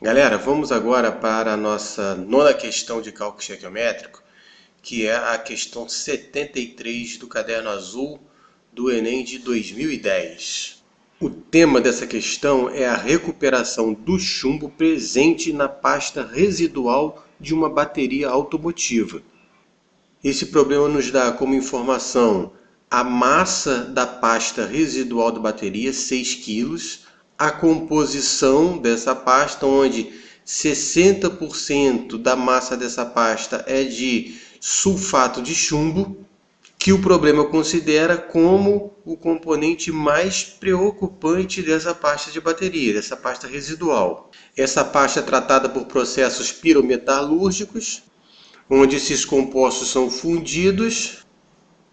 Galera, vamos agora para a nossa nona questão de cálculo estequiométrico, que é a questão 73 do caderno azul do Enem de 2010. O tema dessa questão é a recuperação do chumbo presente na pasta residual de uma bateria automotiva. Esse problema nos dá como informação a massa da pasta residual da bateria, 6 quilos, a composição dessa pasta, onde 60% da massa dessa pasta é de sulfato de chumbo, que o problema considera como o componente mais preocupante dessa pasta de bateria, dessa pasta residual. Essa pasta é tratada por processos pirometalúrgicos, onde esses compostos são fundidos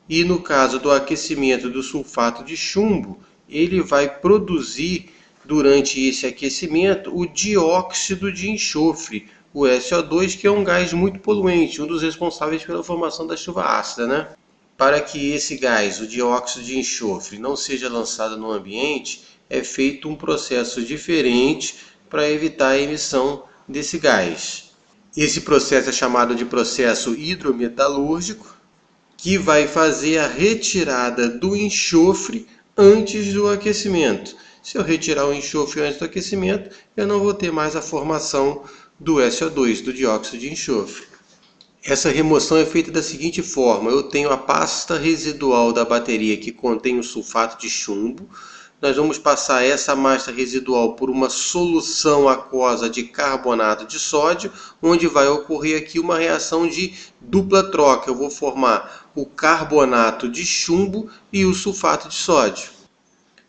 e, no caso do aquecimento do sulfato de chumbo, ele vai produzir, durante esse aquecimento, o dióxido de enxofre, o SO2, que é um gás muito poluente, um dos responsáveis pela formação da chuva ácida, né? Para que esse gás, o dióxido de enxofre, não seja lançado no ambiente, é feito um processo diferente para evitar a emissão desse gás. Esse processo é chamado de processo hidrometalúrgico, que vai fazer a retirada do enxofre antes do aquecimento. Se eu retirar o enxofre antes do aquecimento, eu não vou ter mais a formação do SO2, do dióxido de enxofre. Essa remoção é feita da seguinte forma: eu tenho a pasta residual da bateria que contém o sulfato de chumbo. Nós vamos passar essa massa residual por uma solução aquosa de carbonato de sódio, onde vai ocorrer aqui uma reação de dupla troca. Eu vou formar o carbonato de chumbo e o sulfato de sódio.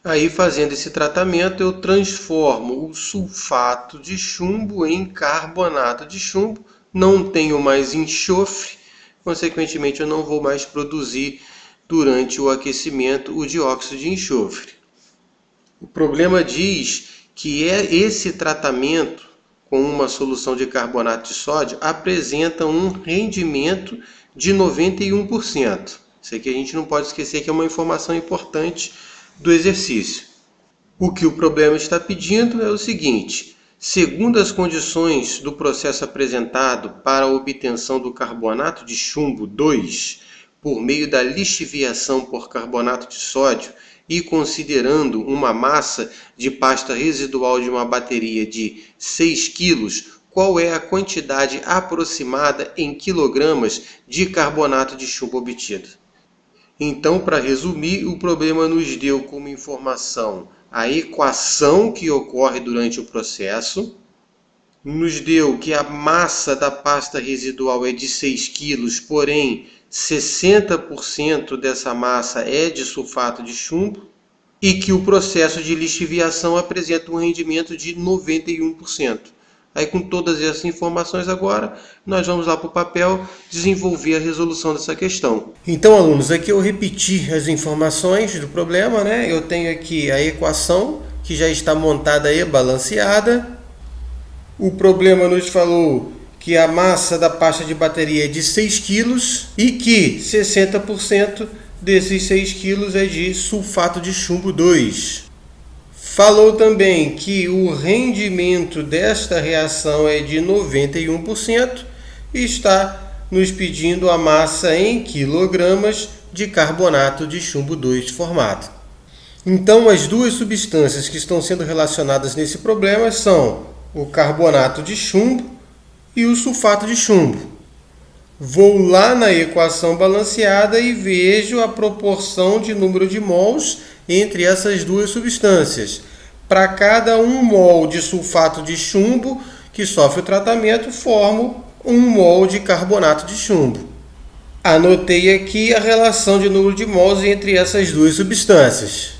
Aí, fazendo esse tratamento, eu transformo o sulfato de chumbo em carbonato de chumbo. Não tenho mais enxofre, consequentemente eu não vou mais produzir durante o aquecimento o dióxido de enxofre. O problema diz que esse tratamento com uma solução de carbonato de sódio apresenta um rendimento de 91%. Isso aqui a gente não pode esquecer que é uma informação importante do exercício. O que o problema está pedindo é o seguinte: segundo as condições do processo apresentado para a obtenção do carbonato de chumbo 2, por meio da lixiviação por carbonato de sódio, e considerando uma massa de pasta residual de uma bateria de 6 kg, qual é a quantidade aproximada em quilogramas de carbonato de chumbo obtido? Então, para resumir, o problema nos deu como informação a equação que ocorre durante o processo, nos deu que a massa da pasta residual é de 6 kg, porém 60% dessa massa é de sulfato de chumbo, e que o processo de lixiviação apresenta um rendimento de 91%. Aí, com todas essas informações agora, nós vamos lá para o papel desenvolver a resolução dessa questão. Então, alunos, aqui eu repeti as informações do problema, né? Eu tenho aqui a equação, que já está montada e balanceada. O problema nos falou que a massa da pasta de bateria é de 6 kg e que 60% desses 6 kg é de sulfato de chumbo 2. Falou também que o rendimento desta reação é de 91% e está nos pedindo a massa em quilogramas de carbonato de chumbo 2 formado. Então, as duas substâncias que estão sendo relacionadas nesse problema são o carbonato de chumbo e o sulfato de chumbo. Vou lá na equação balanceada e vejo a proporção de número de mols entre essas duas substâncias. Para cada 1 mol de sulfato de chumbo que sofre o tratamento, formo 1 mol de carbonato de chumbo. Anotei aqui a relação de número de mols entre essas duas substâncias.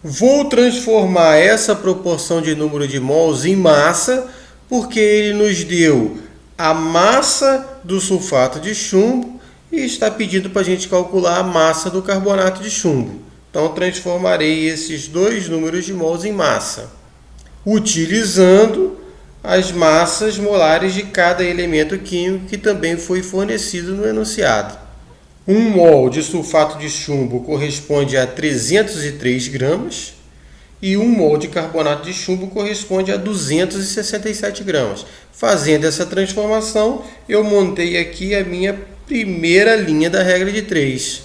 Vou transformar essa proporção de número de mols em massa, porque ele nos deu a massa do sulfato de chumbo e está pedindo para a gente calcular a massa do carbonato de chumbo. Então, transformarei esses dois números de mols em massa, utilizando as massas molares de cada elemento químico que também foi fornecido no enunciado. 1 mol de sulfato de chumbo corresponde a 303 gramas e 1 mol de carbonato de chumbo corresponde a 267 gramas. Fazendo essa transformação, eu montei aqui a minha primeira linha da regra de 3.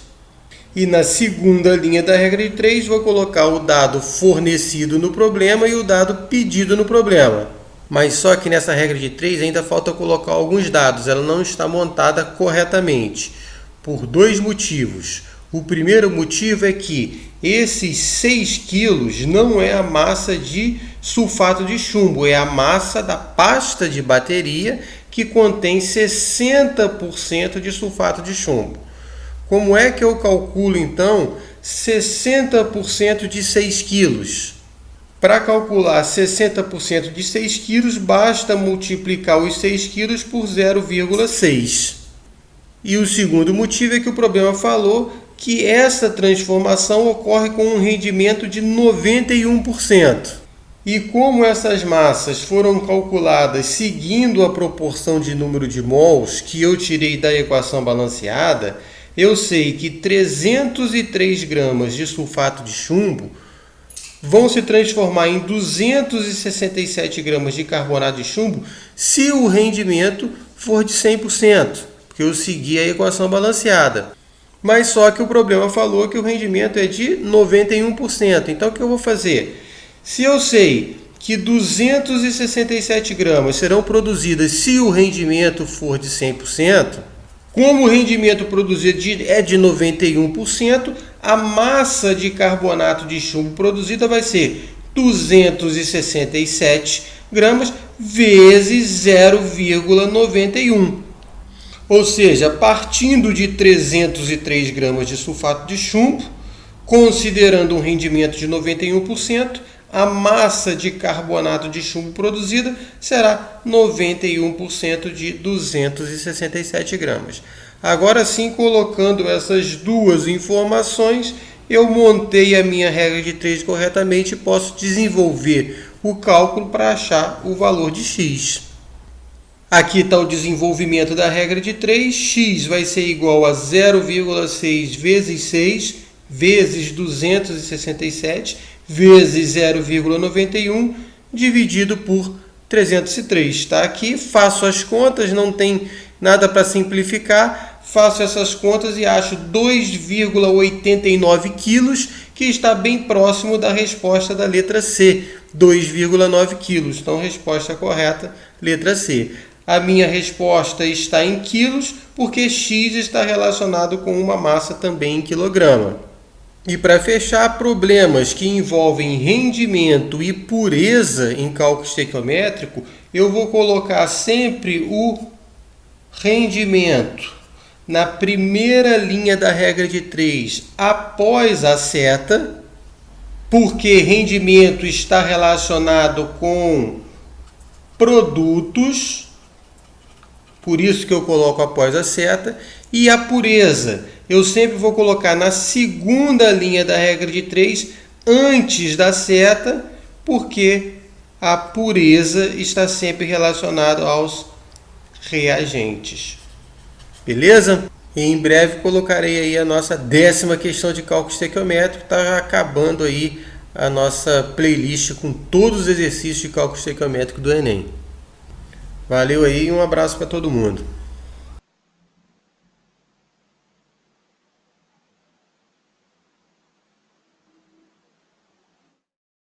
E na segunda linha da regra de 3, vou colocar o dado fornecido no problema e o dado pedido no problema. Mas só que nessa regra de 3 ainda falta colocar alguns dados, ela não está montada corretamente, por dois motivos. O primeiro motivo é que esses 6 quilos não é a massa de sulfato de chumbo, é a massa da pasta de bateria que contém 60% de sulfato de chumbo. Como é que eu calculo então 60% de 6 quilos? Para calcular 60% de 6 quilos, basta multiplicar os 6 quilos por 0,6. E o segundo motivo é que o problema falou que essa transformação ocorre com um rendimento de 91%. E como essas massas foram calculadas seguindo a proporção de número de mols que eu tirei da equação balanceada, eu sei que 303 gramas de sulfato de chumbo vão se transformar em 267 gramas de carbonato de chumbo se o rendimento for de 100%, porque eu segui a equação balanceada. Mas só que o problema falou que o rendimento é de 91%. Então o que eu vou fazer? Se eu sei que 267 gramas serão produzidas se o rendimento for de 100%, como o rendimento produzido é de 91%, a massa de carbonato de chumbo produzida vai ser 267 gramas vezes 0,91. Ou seja, partindo de 303 gramas de sulfato de chumbo, considerando um rendimento de 91%, a massa de carbonato de chumbo produzida será 91% de 267 gramas. Agora sim, colocando essas duas informações, eu montei a minha regra de 3 corretamente e posso desenvolver o cálculo para achar o valor de x. Aqui está o desenvolvimento da regra de 3. X vai ser igual a 0,6 vezes 6 vezes 267 vezes 0,91 dividido por 303. Está aqui, faço as contas, não tem nada para simplificar. Faço essas contas e acho 2,89 quilos, que está bem próximo da resposta da letra C, 2,9 quilos. Então, resposta correta, letra C. A minha resposta está em quilos, porque X está relacionado com uma massa também em quilograma. E para fechar, problemas que envolvem rendimento e pureza em cálculo estequiométrico, eu vou colocar sempre o rendimento na primeira linha da regra de 3 após a seta, porque rendimento está relacionado com produtos, por isso que eu coloco após a seta, e a pureza eu sempre vou colocar na segunda linha da regra de 3 antes da seta, porque a pureza está sempre relacionada aos reagentes. Beleza? E em breve colocarei aí a nossa 10ª questão de cálculo estequiométrico. Está acabando aí a nossa playlist com todos os exercícios de cálculo estequiométrico do Enem. Valeu aí e um abraço para todo mundo.